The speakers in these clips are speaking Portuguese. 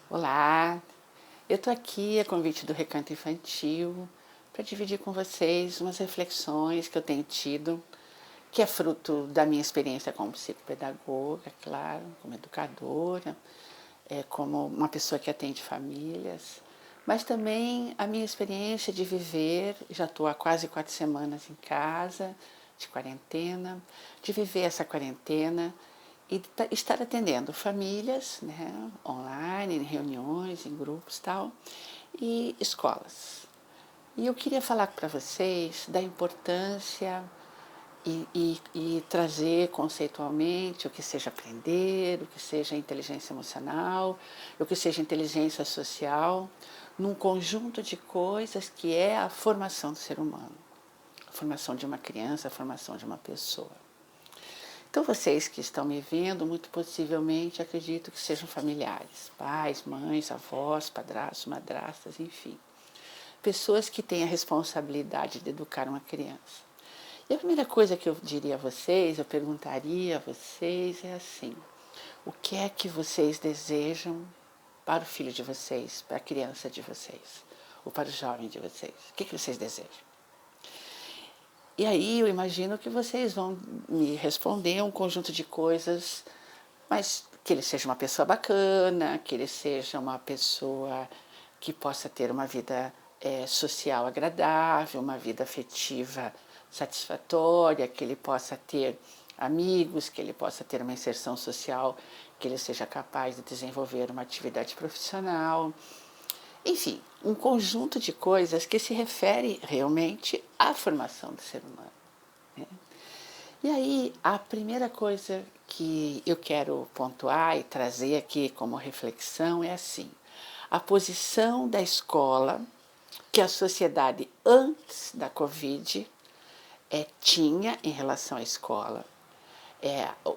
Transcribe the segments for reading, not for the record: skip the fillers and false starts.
Olá, eu estou aqui a convite do Recanto Infantil para dividir com vocês umas reflexões que eu tenho tido, que é fruto da minha experiência como psicopedagoga, claro, como educadora, como uma pessoa que atende famílias, mas também a minha experiência de viver, já estou há quase 4 semanas em casa, de quarentena, de viver essa quarentena e estar atendendo famílias, né, online, em reuniões, em grupos e tal, e escolas. E eu queria falar para vocês da importância e trazer conceitualmente o que seja aprender, o que seja inteligência emocional, o que seja inteligência social, num conjunto de coisas que é a formação do ser humano, a formação de uma criança, a formação de uma pessoa. Então vocês que estão me vendo, muito possivelmente acredito que sejam familiares, pais, mães, avós, padrastos, madrastas, enfim. Pessoas que têm a responsabilidade de educar uma criança. E a primeira coisa que eu diria a vocês, eu perguntaria a vocês é assim: o que é que vocês desejam para o filho de vocês, para a criança de vocês, ou para o jovem de vocês? O que vocês desejam? E aí eu imagino que vocês vão me responder um conjunto de coisas, mas que ele seja uma pessoa bacana, que ele seja uma pessoa que possa ter uma vida social agradável, uma vida afetiva satisfatória, que ele possa ter amigos, que ele possa ter uma inserção social, que ele seja capaz de desenvolver uma atividade profissional. Enfim, um conjunto de coisas que se refere realmente à formação do ser humano. Né? E aí, a primeira coisa que eu quero pontuar e trazer aqui como reflexão é assim: a posição da escola que a sociedade antes da Covid tinha em relação à escola,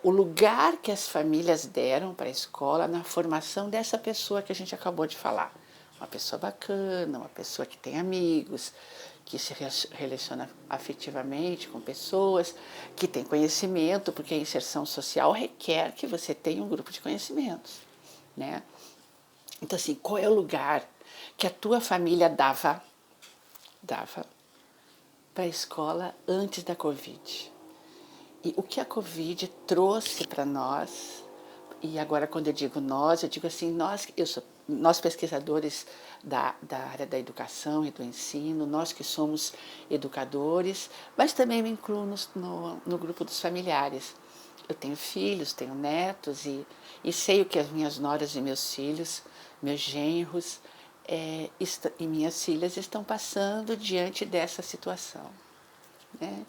o lugar que as famílias deram para a escola na formação dessa pessoa que a gente acabou de falar. Uma pessoa bacana, uma pessoa que tem amigos, que se relaciona afetivamente com pessoas, que tem conhecimento, porque a inserção social requer que você tenha um grupo de conhecimentos, né? Então, assim, qual é o lugar que a tua família dava para a escola antes da Covid? E o que a Covid trouxe para nós, e agora quando eu digo nós, eu digo assim, nós pesquisadores da área da educação e do ensino, nós que somos educadores, mas também me incluo no grupo dos familiares. Eu tenho filhos, tenho netos e sei o que as minhas noras e meus filhos, meus genros e minhas filhas estão passando diante dessa situação. Né?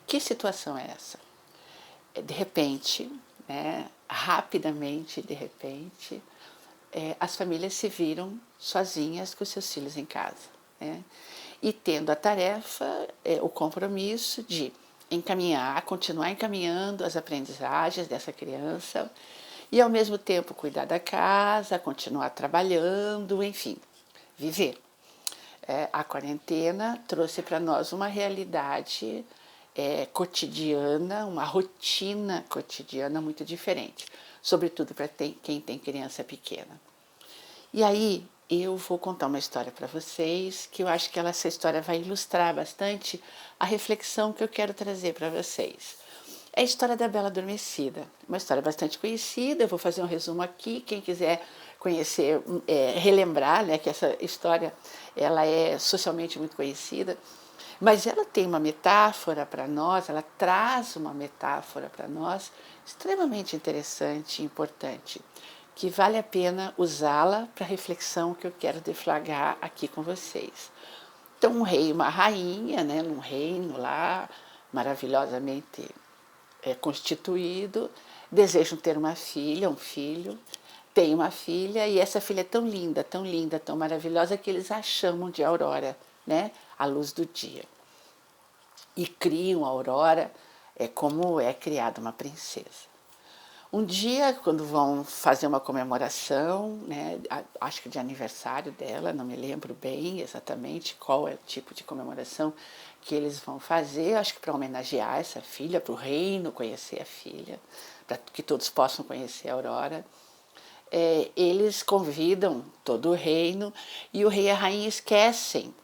Que situação é essa? De repente, né, rapidamente, de repente, as famílias se viram sozinhas com seus filhos em casa. Né? E tendo a tarefa, o compromisso de continuar encaminhando as aprendizagens dessa criança e ao mesmo tempo cuidar da casa, continuar trabalhando, enfim, viver. A quarentena trouxe para nós uma realidade cotidiana, uma rotina cotidiana muito diferente, sobretudo para quem tem criança pequena. E aí eu vou contar uma história para vocês, que eu acho que essa história vai ilustrar bastante a reflexão que eu quero trazer para vocês. É a história da Bela Adormecida, uma história bastante conhecida, eu vou fazer um resumo aqui, quem quiser conhecer, relembrar, né, que essa história ela é socialmente muito conhecida, mas ela tem uma metáfora para nós, ela traz uma metáfora para nós extremamente interessante e importante, que vale a pena usá-la para a reflexão que eu quero deflagrar aqui com vocês. Então, um rei e uma rainha, né, num reino lá maravilhosamente constituído, desejam ter uma filha, um filho, tem uma filha e essa filha é tão linda, tão maravilhosa que eles a chamam de Aurora, né, a luz do dia. E criam a Aurora como é criada uma princesa. Um dia, quando vão fazer uma comemoração, né, acho que de aniversário dela, não me lembro bem exatamente qual é o tipo de comemoração que eles vão fazer, acho que para homenagear essa filha, para o reino conhecer a filha, para que todos possam conhecer a Aurora. eles convidam todo o reino e o rei e a rainha esquecem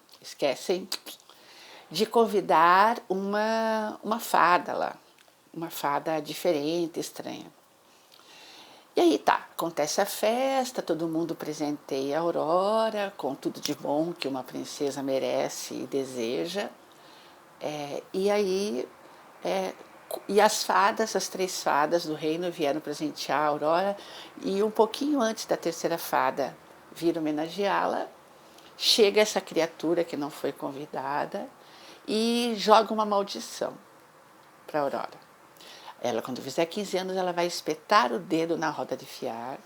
de convidar uma fada lá, uma fada diferente, estranha. E aí tá, acontece a festa, todo mundo presenteia a Aurora com tudo de bom que uma princesa merece e deseja. E aí, e as fadas, as 3 fadas do reino vieram presentear a Aurora e um pouquinho antes da terceira fada vir homenageá-la, chega essa criatura que não foi convidada e joga uma maldição para a Aurora. Ela, quando fizer 15 anos, ela vai espetar o dedo na roda de fiar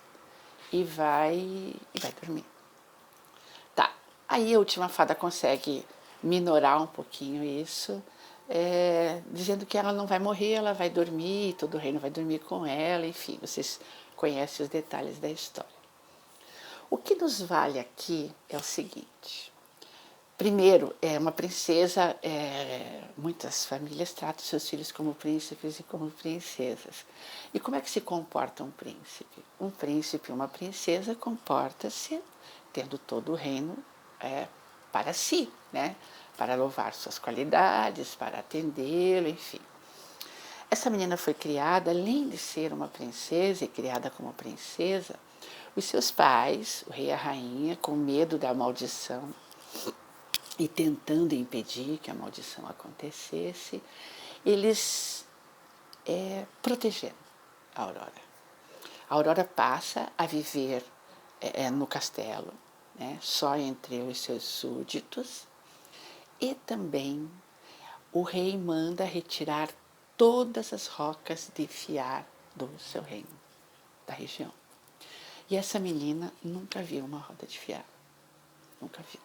e vai dormir. Tá, aí a última fada consegue minorar um pouquinho isso, dizendo que ela não vai morrer, ela vai dormir, todo o reino vai dormir com ela, enfim, vocês conhecem os detalhes da história. O que nos vale aqui é o seguinte. Primeiro, uma princesa, muitas famílias tratam seus filhos como príncipes e como princesas. E como é que se comporta um príncipe? Um príncipe e uma princesa comporta-se tendo todo o reino para si, né? Para louvar suas qualidades, para atendê-lo, enfim. Essa menina foi criada, além de ser uma princesa e criada como princesa, os seus pais, o rei e a rainha, com medo da maldição, e tentando impedir que a maldição acontecesse, eles protegeram a Aurora. A Aurora passa a viver no castelo, né, só entre os seus súditos, e também o rei manda retirar todas as rocas de fiar do seu reino, da região. E essa menina nunca viu uma roda de fiar, nunca viu.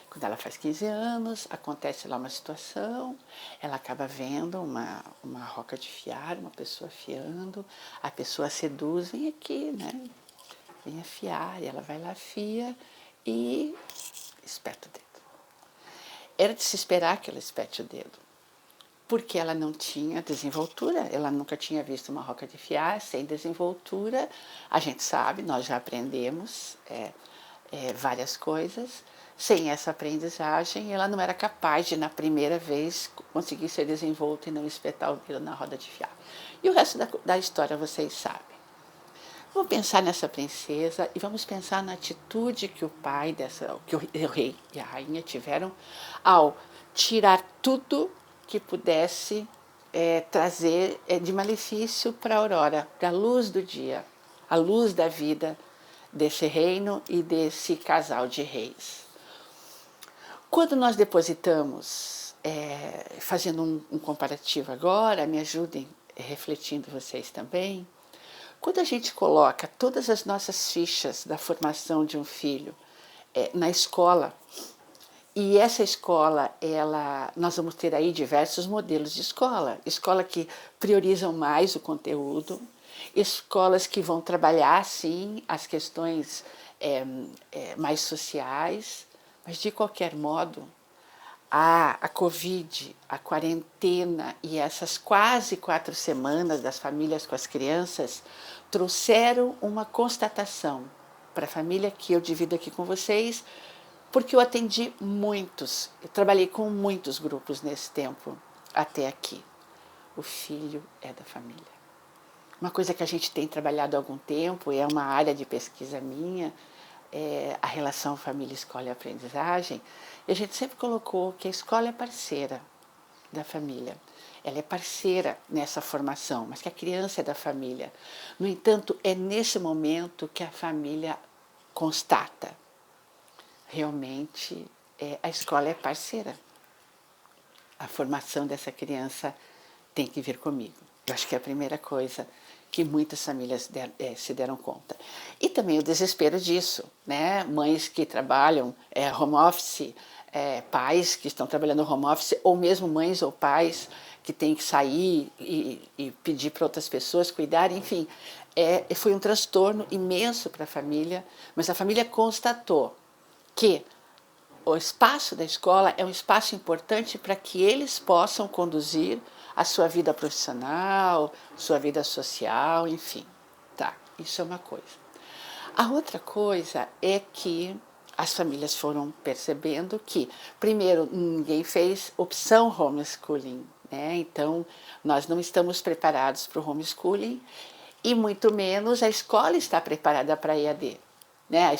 Quando ela faz 15 anos, acontece lá uma situação, ela acaba vendo uma roca de fiar, uma pessoa fiando, a pessoa seduz, vem aqui, né? Vem afiar, e ela vai lá, afia e espeta o dedo. Era de se esperar que ela espete o dedo, porque ela não tinha desenvoltura, ela nunca tinha visto uma roca de fiar sem desenvoltura. A gente sabe, nós já aprendemos várias coisas. Sem essa aprendizagem, ela não era capaz de, na primeira vez, conseguir ser desenvolta e não espetar o dedo na roda de fiar. E o resto da história vocês sabem. Vamos pensar nessa princesa e vamos pensar na atitude que o pai que o rei e a rainha tiveram ao tirar tudo que pudesse trazer de malefício para a Aurora, para a luz do dia, a luz da vida desse reino e desse casal de reis. Quando nós depositamos, fazendo um comparativo agora, me ajudem refletindo vocês também, quando a gente coloca todas as nossas fichas da formação de um filho na escola, e essa escola, nós vamos ter aí diversos modelos de escola que priorizam mais o conteúdo, escolas que vão trabalhar, sim, as questões mais sociais, mas de qualquer modo, a Covid, a quarentena e essas quase 4 semanas das famílias com as crianças trouxeram uma constatação para a família que eu divido aqui com vocês, porque eu atendi muitos, eu trabalhei com muitos grupos nesse tempo até aqui. O filho é da família. Uma coisa que a gente tem trabalhado há algum tempo, é uma área de pesquisa minha, a relação família, escola e aprendizagem, e a gente sempre colocou que a escola é parceira da família. Ela é parceira nessa formação, mas que a criança é da família. No entanto, é nesse momento que a família constata. Realmente, a escola é parceira. A formação dessa criança tem que vir comigo. Eu acho que é a primeira coisa que muitas famílias se deram conta. E também o desespero disso, né? Mães que trabalham home office, pais que estão trabalhando home office, ou mesmo mães ou pais que têm que sair e pedir para outras pessoas cuidarem, enfim. Foi um transtorno imenso para a família, mas a família constatou que o espaço da escola é um espaço importante para que eles possam conduzir a sua vida profissional, sua vida social, enfim. Tá, isso é uma coisa. A outra coisa é que as famílias foram percebendo que, primeiro, ninguém fez opção homeschooling, né? Então, nós não estamos preparados para o homeschooling e muito menos a escola está preparada para a EAD, né?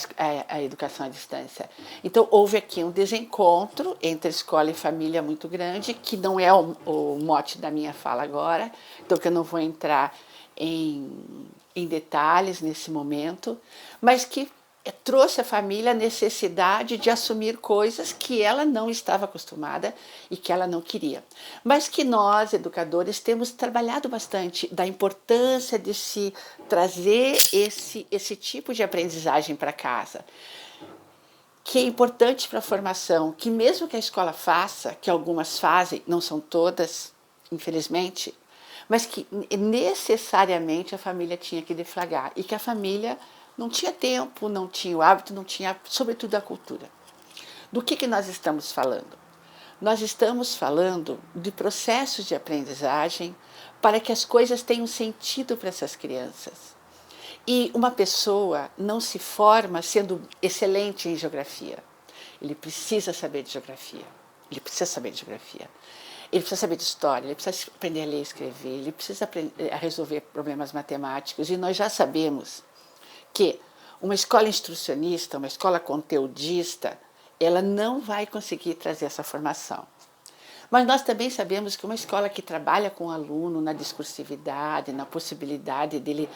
A educação à distância. Então, houve aqui um desencontro entre escola e família muito grande, que não é o mote da minha fala agora, então que eu não vou entrar em detalhes nesse momento, mas que trouxe à família a necessidade de assumir coisas que ela não estava acostumada e que ela não queria. Mas que nós, educadores, temos trabalhado bastante da importância de se trazer esse tipo de aprendizagem para casa, que é importante para a formação, que mesmo que a escola faça, que algumas fazem, não são todas, infelizmente, mas que necessariamente a família tinha que deflagrar e que a família não tinha tempo, não tinha o hábito, não tinha, sobretudo, a cultura. Do que nós estamos falando? Nós estamos falando de processos de aprendizagem para que as coisas tenham sentido para essas crianças. E uma pessoa não se forma sendo excelente em geografia. Ele precisa saber de geografia. Ele precisa saber de geografia. Ele precisa saber de história, ele precisa aprender a ler e escrever, ele precisa aprender a resolver problemas matemáticos. E nós já sabemos que uma escola instrucionista, uma escola conteudista, ela não vai conseguir trazer essa formação. Mas nós também sabemos que uma escola que trabalha com o aluno na discursividade, na possibilidade dele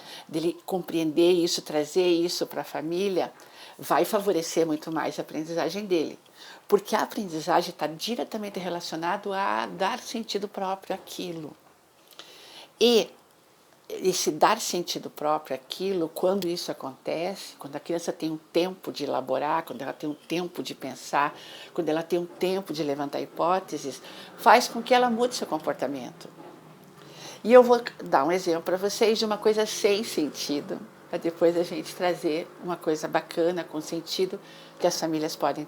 compreender isso, trazer isso para a família, vai favorecer muito mais a aprendizagem dele. Porque a aprendizagem está diretamente relacionada a dar sentido próprio àquilo. E esse dar sentido próprio àquilo, quando isso acontece, quando a criança tem um tempo de elaborar, quando ela tem um tempo de pensar, quando ela tem um tempo de levantar hipóteses, faz com que ela mude seu comportamento. E eu vou dar um exemplo para vocês de uma coisa sem sentido, para depois a gente trazer uma coisa bacana, com sentido, que as famílias podem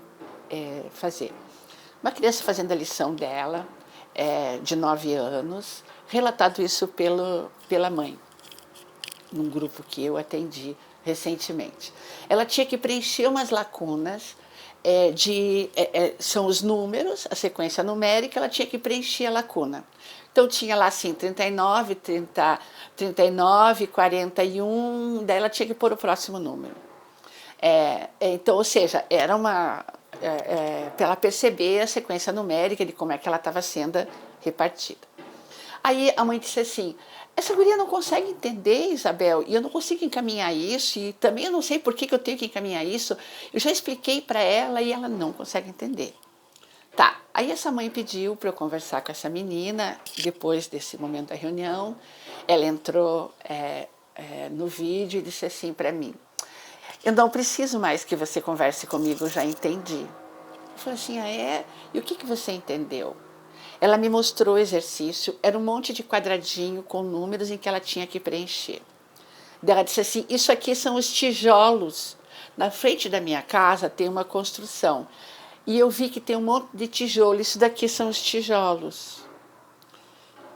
fazer. Uma criança fazendo a lição dela, de 9 anos, relatado isso pela mãe, num grupo que eu atendi recentemente. Ela tinha que preencher umas lacunas, são os números, a sequência numérica, ela tinha que preencher a lacuna. Então tinha lá assim, 39, 30, 39, 41, daí ela tinha que pôr o próximo número. Então, ou seja, era para ela perceber a sequência numérica de como é que ela estava sendo repartida. Aí a mãe disse assim, essa guria não consegue entender, Isabel, e eu não consigo encaminhar isso, e também eu não sei por que eu tenho que encaminhar isso. Eu já expliquei para ela e ela não consegue entender. Tá, aí essa mãe pediu para eu conversar com essa menina, depois desse momento da reunião, ela entrou no vídeo e disse assim para mim, eu não preciso mais que você converse comigo, eu já entendi. Eu falei assim, E o que você entendeu? Ela me mostrou o exercício, era um monte de quadradinho com números em que ela tinha que preencher. Ela disse assim, isso aqui são os tijolos. Na frente da minha casa tem uma construção. E eu vi que tem um monte de tijolo, isso daqui são os tijolos.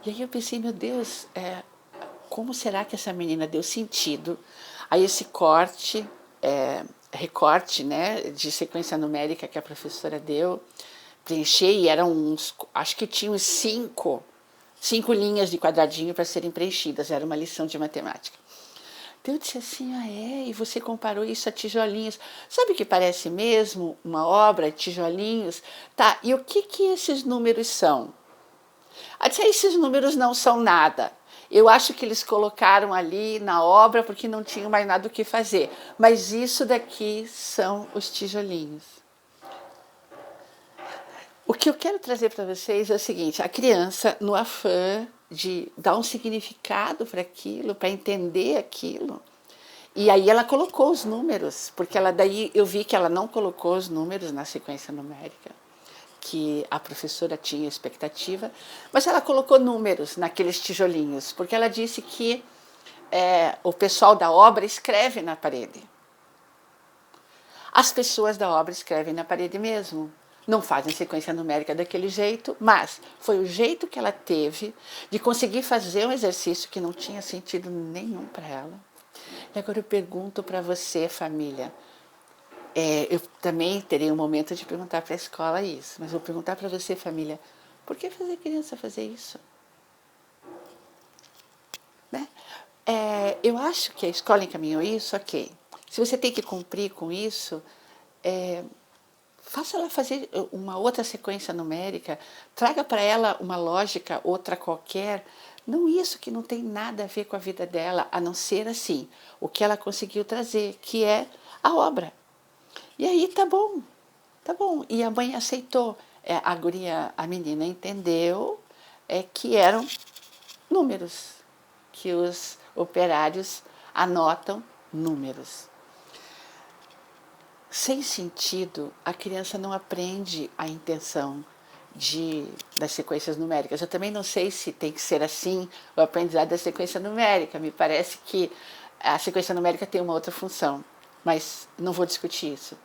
E aí eu pensei, meu Deus, como será que essa menina deu sentido a esse recorte, né, de sequência numérica que a professora deu, preencher, e eram acho que tinham cinco linhas de quadradinho para serem preenchidas, era uma lição de matemática. Então eu disse assim, e você comparou isso a tijolinhos, sabe que parece mesmo uma obra, tijolinhos? Tá, e o que esses números são? Ela disse, esses números não são nada. Eu acho que eles colocaram ali na obra porque não tinham mais nada o que fazer. Mas isso daqui são os tijolinhos. O que eu quero trazer para vocês é o seguinte, a criança, no afã de dar um significado para aquilo, para entender aquilo, e aí ela colocou os números, porque daí eu vi que ela não colocou os números na sequência numérica, que a professora tinha expectativa, mas ela colocou números naqueles tijolinhos, porque ela disse que o pessoal da obra escreve na parede. As pessoas da obra escrevem na parede mesmo. Não fazem sequência numérica daquele jeito, mas foi o jeito que ela teve de conseguir fazer um exercício que não tinha sentido nenhum para ela, E agora eu pergunto para você, família. Eu também terei um momento de perguntar para a escola isso, mas vou perguntar para você, família, por que fazer criança fazer isso? Né? Eu acho que a escola encaminhou isso, ok. Se você tem que cumprir com isso, faça ela fazer uma outra sequência numérica, traga para ela uma lógica, outra qualquer, não isso que não tem nada a ver com a vida dela, a não ser assim, o que ela conseguiu trazer, que é a obra. E aí tá bom, tá bom. E a mãe aceitou. A guria, a menina entendeu que eram números, que os operários anotam números. Sem sentido, a criança não aprende a intenção das sequências numéricas. Eu também não sei se tem que ser assim o aprendizado da sequência numérica. Me parece que a sequência numérica tem uma outra função, mas não vou discutir isso.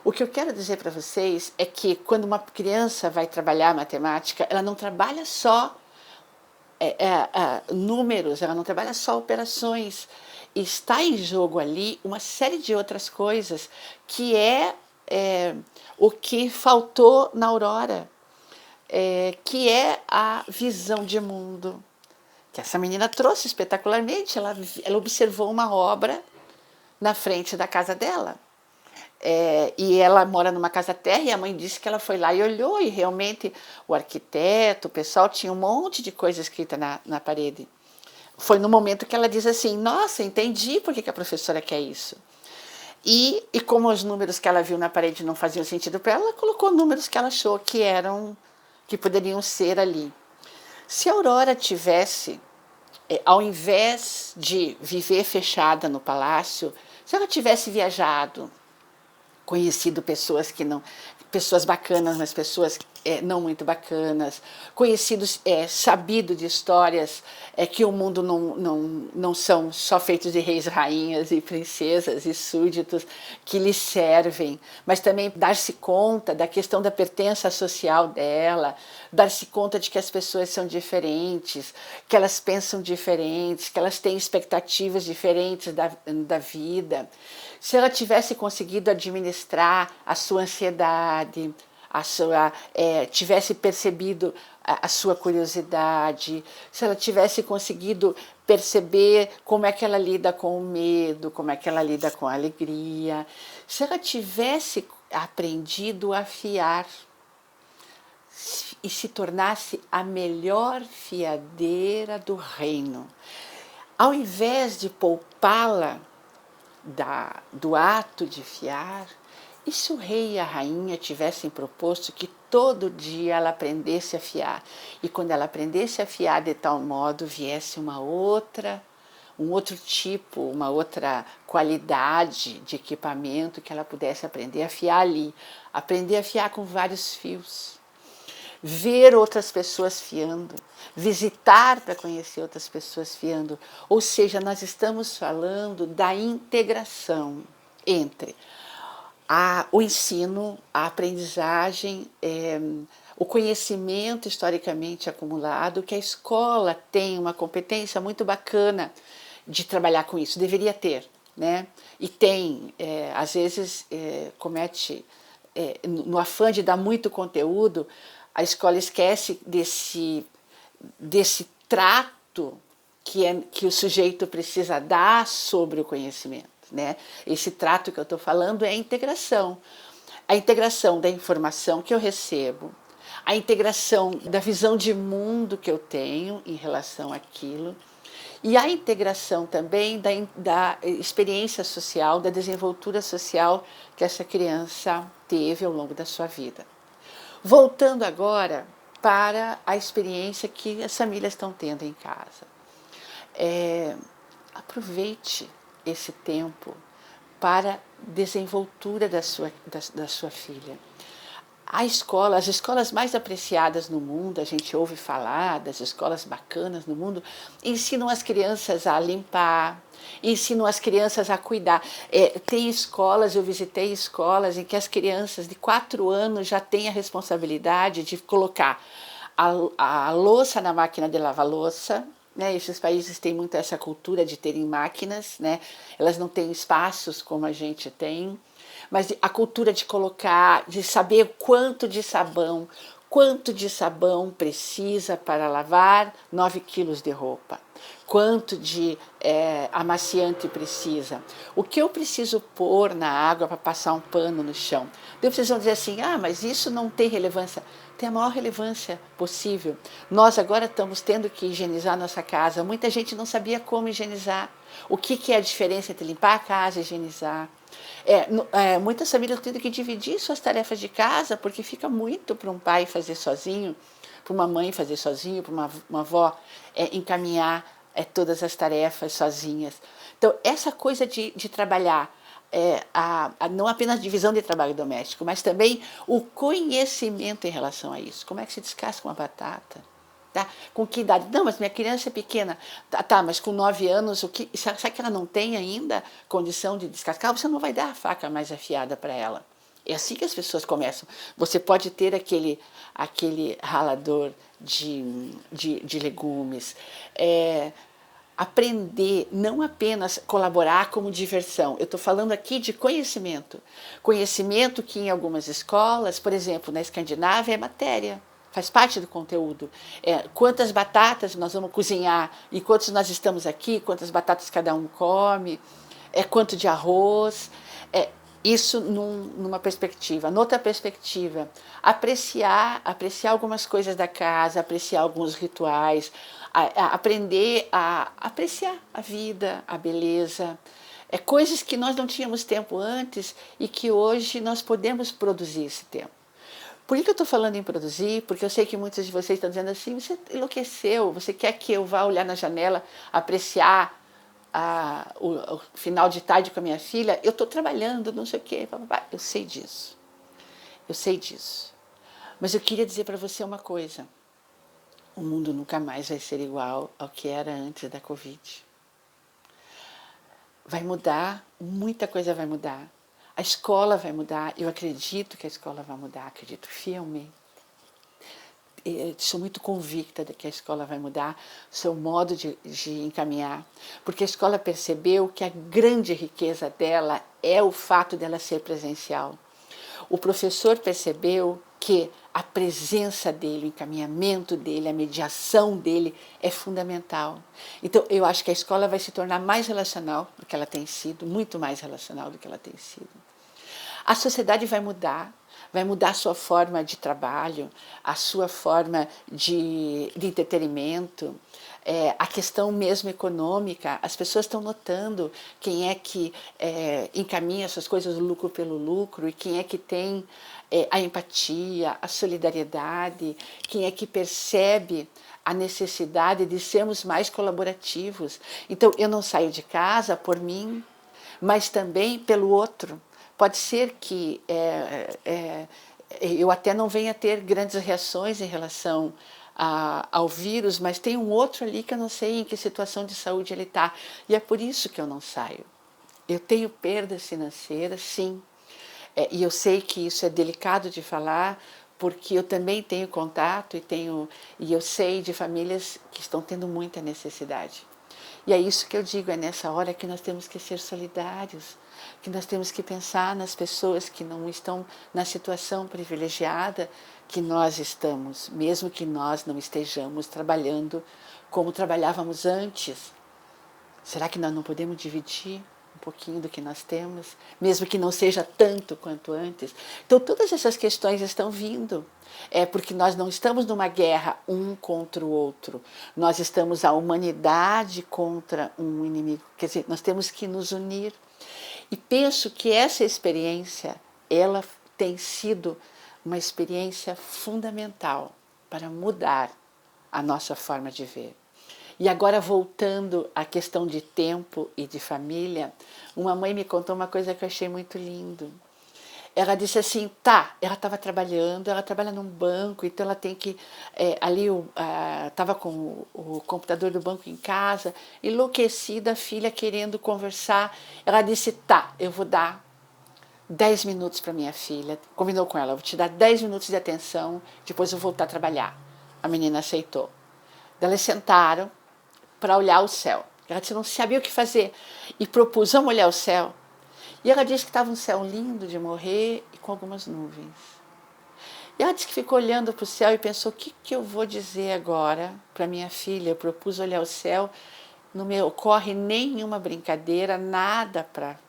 O que eu quero dizer para vocês é que quando uma criança vai trabalhar matemática, ela não trabalha só números, ela não trabalha só operações. Está em jogo ali uma série de outras coisas que o que faltou na Aurora, que é a visão de mundo, que essa menina trouxe espetacularmente. Ela observou uma obra na frente da casa dela. E ela mora numa casa-terra e a mãe disse que ela foi lá e olhou e realmente o arquiteto, o pessoal tinha um monte de coisa escrita na parede. Foi no momento que ela diz assim, nossa, entendi por que a professora quer isso. E como os números que ela viu na parede não faziam sentido para ela, ela colocou números que ela achou que poderiam ser ali. Se a Aurora tivesse, ao invés de viver fechada no palácio, se ela tivesse viajado, conhecido pessoas bacanas, mas pessoas não muito bacanas, conhecidos, sabido de histórias que o mundo não são só feitos de reis, rainhas e princesas e súditos que lhe servem, mas também dar-se conta da questão da pertença social dela, dar-se conta de que as pessoas são diferentes, que elas pensam diferentes, que elas têm expectativas diferentes da vida. Se ela tivesse conseguido administrar a sua ansiedade, tivesse percebido a sua curiosidade, se ela tivesse conseguido perceber como é que ela lida com o medo, como é que ela lida com a alegria, se ela tivesse aprendido a fiar e se tornasse a melhor fiadeira do reino, ao invés de poupá-la do ato de fiar, e se o rei e a rainha tivessem proposto que todo dia ela aprendesse a fiar, e quando ela aprendesse a fiar de tal modo viesse um outro tipo, uma outra qualidade de equipamento que ela pudesse aprender a fiar ali, aprender a fiar com vários fios, ver outras pessoas fiando, visitar para conhecer outras pessoas fiando. Ou seja, nós estamos falando da integração entre o ensino, a aprendizagem, o conhecimento historicamente acumulado, que a escola tem uma competência muito bacana de trabalhar com isso, deveria ter, né? E tem, às vezes comete, no afã de dar muito conteúdo, a escola esquece desse trato que o sujeito precisa dar sobre o conhecimento, né? Esse trato que eu estou falando é a integração da informação que eu recebo, a integração da visão de mundo que eu tenho em relação àquilo, e a integração também da experiência social, da desenvoltura social que essa criança teve ao longo da sua vida. Voltando agora para a experiência que as famílias estão tendo em casa. Aproveite esse tempo para desenvoltura da sua filha. As escolas mais apreciadas no mundo, a gente ouve falar das escolas bacanas no mundo, ensinam as crianças a limpar, ensinam as crianças a cuidar. Tem escolas, eu visitei escolas em que as crianças de 4 anos já têm a responsabilidade de colocar a louça na máquina de lavar louça, né? Esses países têm muito essa cultura de terem máquinas, né? Elas não têm espaços como a gente tem, mas a cultura de colocar, de saber quanto de sabão precisa para lavar 9 quilos de roupa, quanto de amaciante precisa, o que eu preciso pôr na água para passar um pano no chão. Daí vocês vão dizer assim, mas isso não tem relevância. Tem a maior relevância possível. Nós agora estamos tendo que higienizar nossa casa. Muita gente não sabia como higienizar. O que é a diferença entre limpar a casa e higienizar? Muitas famílias têm que dividir suas tarefas de casa, porque fica muito para um pai fazer sozinho, para uma mãe fazer sozinho, para uma avó encaminhar todas as tarefas sozinhas. Então, essa coisa de trabalhar não apenas a divisão de trabalho doméstico, mas também o conhecimento em relação a isso. Como é que se descasca uma batata? Tá? Com que idade? Não, mas minha criança é pequena. Tá, mas com 9 anos, será que ela não tem ainda condição de descascar? Você não vai dar a faca mais afiada para ela. É assim que as pessoas começam. Você pode ter aquele ralador de legumes. Aprender, não apenas colaborar como diversão. Eu estou falando aqui de conhecimento. Conhecimento que em algumas escolas, por exemplo, na Escandinávia, é matéria. Faz parte do conteúdo. Quantas batatas nós vamos cozinhar enquanto nós estamos aqui, quantas batatas cada um come, quanto de arroz. Isso numa perspectiva. Noutra perspectiva, apreciar algumas coisas da casa, apreciar alguns rituais, aprender a apreciar a vida, a beleza. Coisas que nós não tínhamos tempo antes e que hoje nós podemos produzir esse tempo. Por que eu estou falando em produzir? Porque eu sei que muitos de vocês estão dizendo assim, você enlouqueceu, você quer que eu vá olhar na janela, apreciar o final de tarde com a minha filha? Eu estou trabalhando, não sei o quê. Eu sei disso. Eu sei disso. Mas eu queria dizer para você uma coisa. O mundo nunca mais vai ser igual ao que era antes da Covid. Vai mudar, muita coisa vai mudar. A escola vai mudar, eu acredito que a escola vai mudar, acredito fielmente. Sou muito convicta de que a escola vai mudar seu modo de encaminhar, porque a escola percebeu que a grande riqueza dela é o fato dela ser presencial. O professor percebeu que a presença dele, o encaminhamento dele, a mediação dele é fundamental. Então, eu acho que a escola vai se tornar mais relacional do que ela tem sido, muito mais relacional do que ela tem sido. A sociedade vai mudar a sua forma de trabalho, a sua forma de entretenimento, a questão mesmo econômica. As pessoas estão notando quem é que encaminha essas coisas lucro pelo lucro e quem é que tem a empatia, a solidariedade, quem é que percebe a necessidade de sermos mais colaborativos. Então, eu não saio de casa por mim, mas também pelo outro. Pode ser que eu até não venha ter grandes reações em relação ao vírus, mas tem um outro ali que eu não sei em que situação de saúde ele está. E é por isso que eu não saio. Eu tenho perdas financeiras, sim. E eu sei que isso é delicado de falar, porque eu também tenho contato e eu sei de famílias que estão tendo muita necessidade. E é isso que eu digo, é nessa hora que nós temos que ser solidários, que nós temos que pensar nas pessoas que não estão na situação privilegiada que nós estamos, mesmo que nós não estejamos trabalhando como trabalhávamos antes. Será que nós não podemos dividir um pouquinho do que nós temos, mesmo que não seja tanto quanto antes? Então, todas essas questões estão vindo. Porque nós não estamos numa guerra um contra o outro. Nós estamos a humanidade contra um inimigo. Quer dizer, nós temos que nos unir. E penso que essa experiência, ela tem sido uma experiência fundamental para mudar a nossa forma de ver. E agora, voltando à questão de tempo e de família, uma mãe me contou uma coisa que eu achei muito lindo. Ela disse assim, ela estava trabalhando, ela trabalha num banco, então ela tem que, estava com o computador do banco em casa, enlouquecida, a filha querendo conversar. Ela disse, eu vou dar 10 minutos para minha filha, combinou com ela, vou te dar 10 minutos de atenção, depois eu vou voltar a trabalhar. A menina aceitou. Elas sentaram, para olhar o céu. Ela disse, não sabia o que fazer. E propus, vamos olhar o céu. E ela disse que estava um céu lindo de morrer e com algumas nuvens. E ela disse que ficou olhando para o céu e pensou, o que eu vou dizer agora para minha filha? Eu propus olhar o céu, não me ocorre nenhuma brincadeira, nada para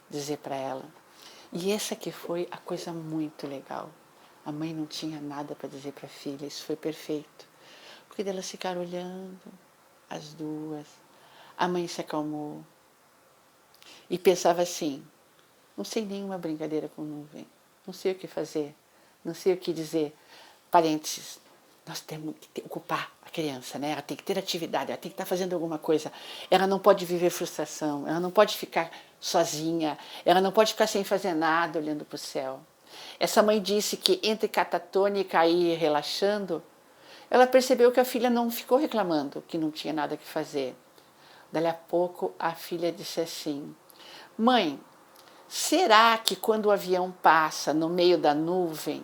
dizer para ela. E essa que foi a coisa muito legal. A mãe não tinha nada para dizer para a filha, isso foi perfeito. Porque elas ficaram olhando, as duas. A mãe se acalmou e pensava assim, não sei nenhuma brincadeira com nuvem, não sei o que fazer, não sei o que dizer. Parênteses, nós temos que ocupar a criança, né? Ela tem que ter atividade, ela tem que estar fazendo alguma coisa. Ela não pode viver frustração, ela não pode ficar sozinha, ela não pode ficar sem fazer nada olhando para o céu. Essa mãe disse que entre catatônica e relaxando, ela percebeu que a filha não ficou reclamando, que não tinha nada que fazer. Dali a pouco a filha disse assim, mãe, será que quando o avião passa no meio da nuvem,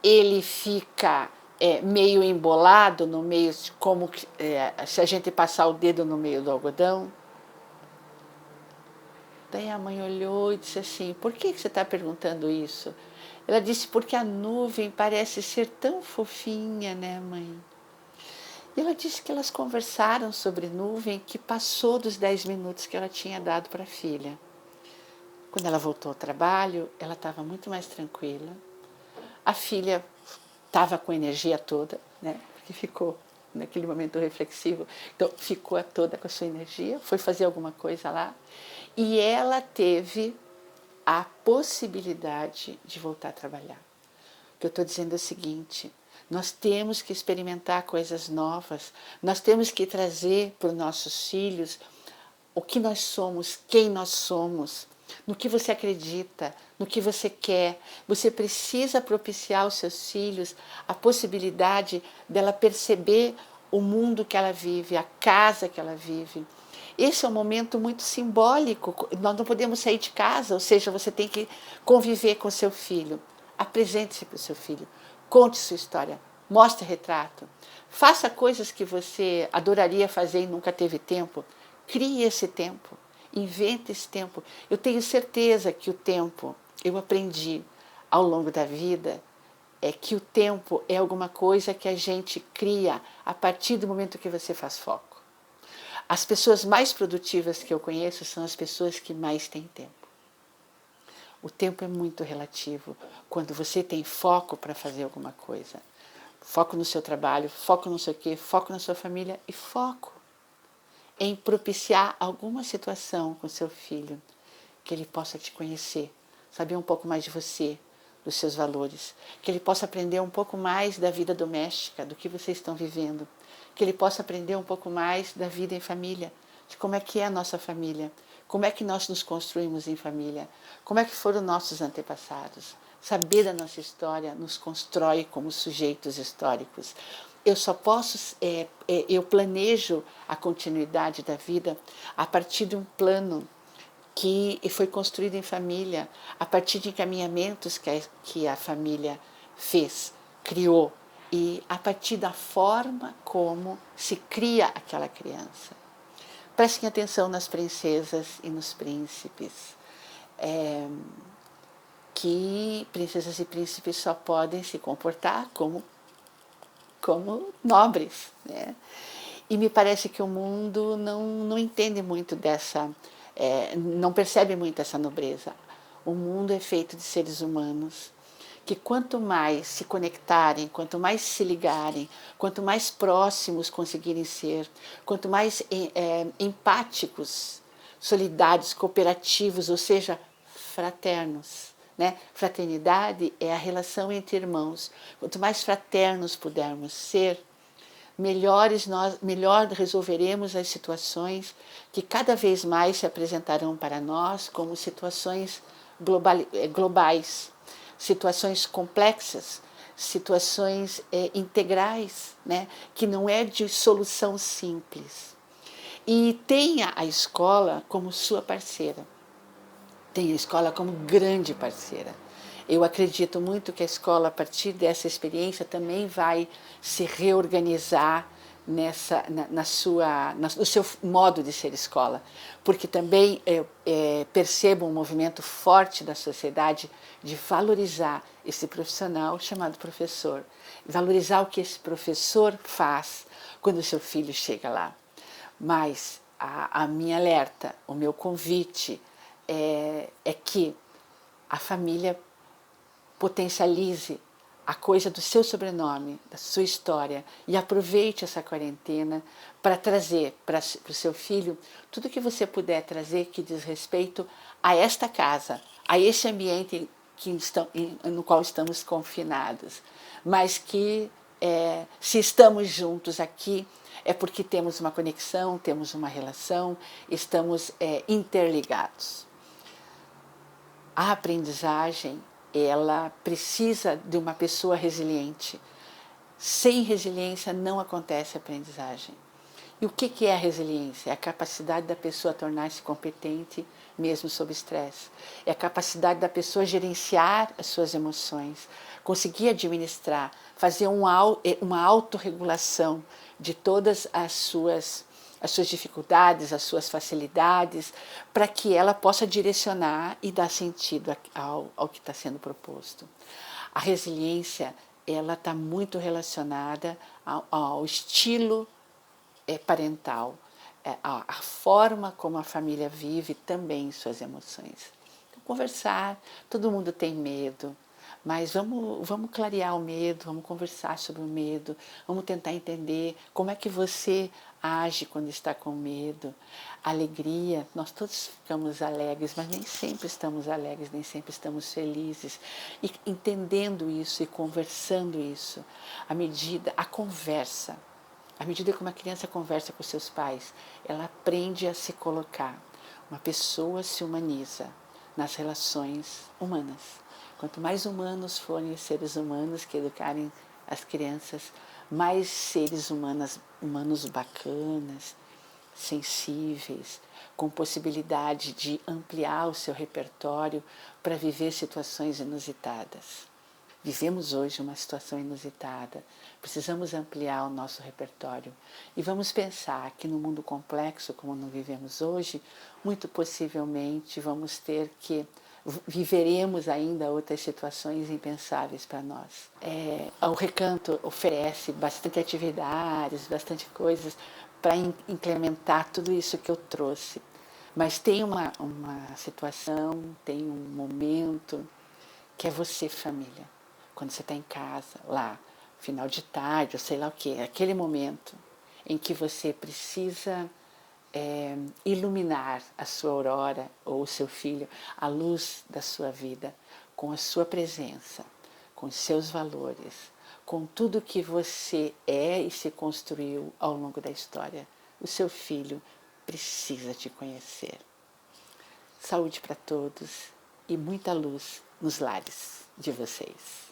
ele fica meio embolado, no meio, como se a gente passar o dedo no meio do algodão? Daí a mãe olhou e disse assim, por que você está perguntando isso? Ela disse, porque a nuvem parece ser tão fofinha, né, mãe? E ela disse que elas conversaram sobre nuvem que passou dos 10 minutos que ela tinha dado para a filha. Quando ela voltou ao trabalho, ela estava muito mais tranquila. A filha estava com a energia toda, né? Porque ficou naquele momento reflexivo, então ficou toda com a sua energia, foi fazer alguma coisa lá. E ela teve a possibilidade de voltar a trabalhar. O que eu estou dizendo é o seguinte, nós temos que experimentar coisas novas, nós temos que trazer para os nossos filhos o que nós somos, quem nós somos, no que você acredita, no que você quer. Você precisa propiciar aos seus filhos a possibilidade dela perceber o mundo que ela vive, a casa que ela vive. Esse é um momento muito simbólico, nós não podemos sair de casa, ou seja, você tem que conviver com seu filho. Apresente-se para o seu filho, conte sua história, mostre retrato, faça coisas que você adoraria fazer e nunca teve tempo, crie esse tempo, invente esse tempo. Eu tenho certeza que o tempo, eu aprendi ao longo da vida, é que o tempo é alguma coisa que a gente cria a partir do momento que você faz foco. As pessoas mais produtivas que eu conheço são as pessoas que mais têm tempo. O tempo é muito relativo quando você tem foco para fazer alguma coisa. Foco no seu trabalho, foco no seu quê, foco na sua família e foco em propiciar alguma situação com seu filho que ele possa te conhecer, saber um pouco mais de você, dos seus valores, que ele possa aprender um pouco mais da vida doméstica, do que vocês estão vivendo, que ele possa aprender um pouco mais da vida em família, de como é que é a nossa família, como é que nós nos construímos em família, como é que foram nossos antepassados. Saber da nossa história nos constrói como sujeitos históricos. Eu só posso, eu planejo a continuidade da vida a partir de um plano que foi construído em família, a partir de encaminhamentos que a família fez, criou, e a partir da forma como se cria aquela criança. Prestem atenção nas princesas e nos príncipes, que princesas e príncipes só podem se comportar como nobres, né? E me parece que o mundo não entende muito dessa, não percebe muito essa nobreza. O mundo é feito de seres humanos que quanto mais se conectarem, quanto mais se ligarem, quanto mais próximos conseguirem ser, quanto mais empáticos, solidários, cooperativos, ou seja, fraternos, né? Fraternidade é a relação entre irmãos. Quanto mais fraternos pudermos ser, melhor resolveremos as situações que cada vez mais se apresentarão para nós como situações globais, situações complexas, situações integrais, né? Que não é de solução simples. E tenha a escola como sua parceira. Tem a escola como grande parceira. Eu acredito muito que a escola, a partir dessa experiência, também vai se reorganizar no seu modo de ser escola, porque também percebo um movimento forte da sociedade de valorizar esse profissional chamado professor, valorizar o que esse professor faz quando o seu filho chega lá. Mas a minha alerta, o meu convite é que a família potencialize a coisa do seu sobrenome, da sua história, e aproveite essa quarentena para trazer para o seu filho tudo que você puder trazer que diz respeito a esta casa, a esse ambiente no qual estamos confinados, mas que se estamos juntos aqui é porque temos uma conexão, temos uma relação, estamos interligados. A aprendizagem, ela precisa de uma pessoa resiliente. Sem resiliência não acontece aprendizagem. E o que é a resiliência? É a capacidade da pessoa tornar-se competente mesmo sob estresse. É a capacidade da pessoa gerenciar as suas emoções, conseguir administrar, fazer uma autorregulação de todas as suas dificuldades, as suas facilidades, para que ela possa direcionar e dar sentido ao que está sendo proposto. A resiliência, ela está muito relacionada ao estilo parental, a forma como a família vive também suas emoções. Então, conversar, todo mundo tem medo, mas vamos clarear o medo, vamos conversar sobre o medo, vamos tentar entender como é que você age quando está com medo. Alegria, nós todos ficamos alegres, mas nem sempre estamos alegres, nem sempre estamos felizes. E entendendo isso e conversando isso, à conversa, à medida que uma criança conversa com seus pais, ela aprende a se colocar. Uma pessoa se humaniza nas relações humanas. Quanto mais humanos forem os seres humanos que educarem as crianças, mais seres humanos bacanas, sensíveis, com possibilidade de ampliar o seu repertório para viver situações inusitadas. Vivemos hoje uma situação inusitada, precisamos ampliar o nosso repertório e vamos pensar que no mundo complexo como nós vivemos hoje, muito possivelmente viveremos ainda outras situações impensáveis para nós. O Recanto oferece bastante atividades, bastante coisas para implementar tudo isso que eu trouxe, mas tem uma situação, tem um momento que é você, família. Quando você está em casa, lá, final de tarde, ou sei lá o quê, aquele momento em que você precisa iluminar a sua aurora ou o seu filho, a luz da sua vida, com a sua presença, com os seus valores, com tudo que você é e se construiu ao longo da história. O seu filho precisa te conhecer. Saúde para todos e muita luz nos lares de vocês.